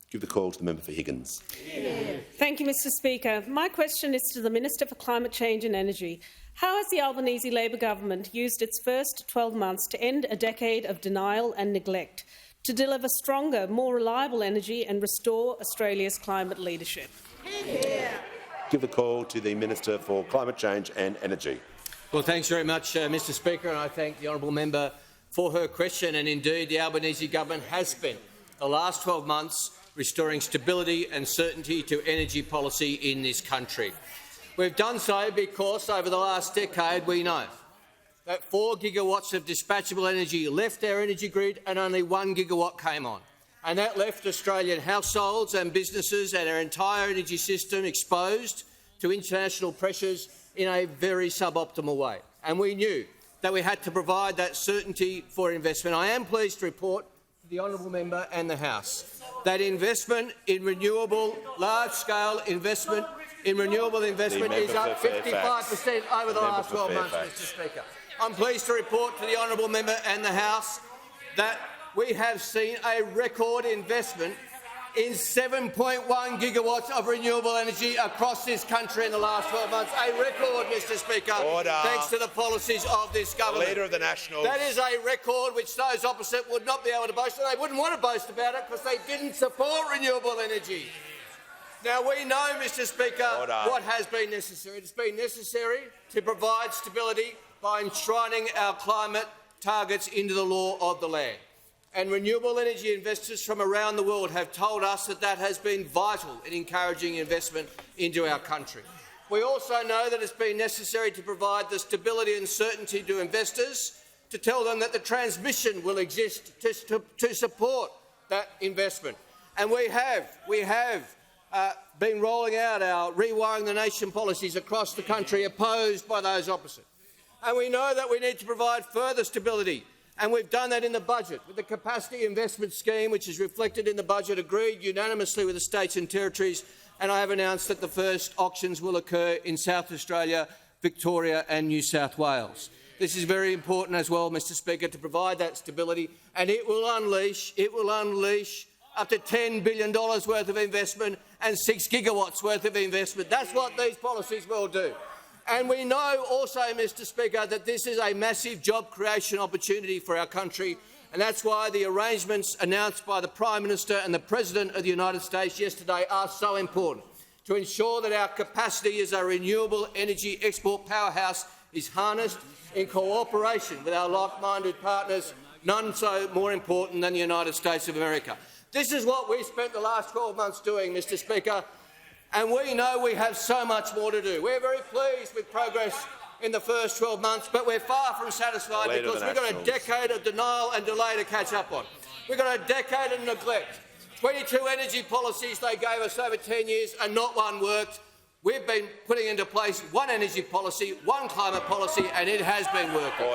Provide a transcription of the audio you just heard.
Give the call to the member for Higgins. Thank you, Mr Speaker. My question is to the Minister for Climate Change and Energy. How has the Albanese Labor government used its first 12 months to end a decade of denial and neglect, to deliver stronger, more reliable energy and restore Australia's climate leadership? Give the call to the Minister for Climate Change and Energy. Well, thanks very much, Mr Speaker, and I thank the honourable member for her question. And indeed, the Albanese government has spent the last 12 months restoring stability and certainty to energy policy in this country. We've done so because over the last decade we know that 4 gigawatts of dispatchable energy left our energy grid and only 1 gigawatt came on. And that left Australian households and businesses and our entire energy system exposed to international pressures in a very suboptimal way. And we knew that we had to provide that certainty for investment. I am pleased to report to the honourable member and the House that investment in renewable, large-scale investment in renewable investment is up 55% over the last 12 months, Mr Speaker. I'm pleased to report to the honourable member and the House that we have seen a record investment in 7.1 gigawatts of renewable energy across this country in the last 12 months. A record, Mr Speaker, thanks to the policies of this government. Leader of the Nationals. That is a record which those opposite would not be able to boast, and they wouldn't want to boast about it because they didn't support renewable energy. Now, we know, Mr Speaker, what has been necessary. It's been necessary to provide stability by enshrining our climate targets into the law of the land. And renewable energy investors from around the world have told us that that has been vital in encouraging investment into our country. We also know that it's been necessary to provide the stability and certainty to investors, to tell them that the transmission will exist to support that investment. And we have been rolling out our rewiring the nation policies across the country, opposed by those opposite. And we know that we need to provide further stability. And we've done that in the budget with the Capacity Investment Scheme, which is reflected in the budget, agreed unanimously with the states and territories, and I have announced that the first auctions will occur in South Australia, Victoria and New South Wales. This is very important as well, Mr Speaker, to provide that stability, and it will unleash up to $10 billion worth of investment and 6 gigawatts worth of investment. That's what these policies will do. And we know also, Mr Speaker, that this is a massive job creation opportunity for our country, and that's why the arrangements announced by the Prime Minister and the President of the United States yesterday are so important, to ensure that our capacity as a renewable energy export powerhouse is harnessed in cooperation with our like-minded partners, none so more important than the United States of America. This is what we spent the last 12 months doing, Mr Speaker, and we know we have so much more to do. We're very pleased with progress in the first 12 months, but we're far from satisfied because we've got a decade of denial and delay to catch up on. We've got a decade of neglect. 22 energy policies they gave us over 10 years and not one worked. We've been putting into place one energy policy, one climate policy, and it has been working.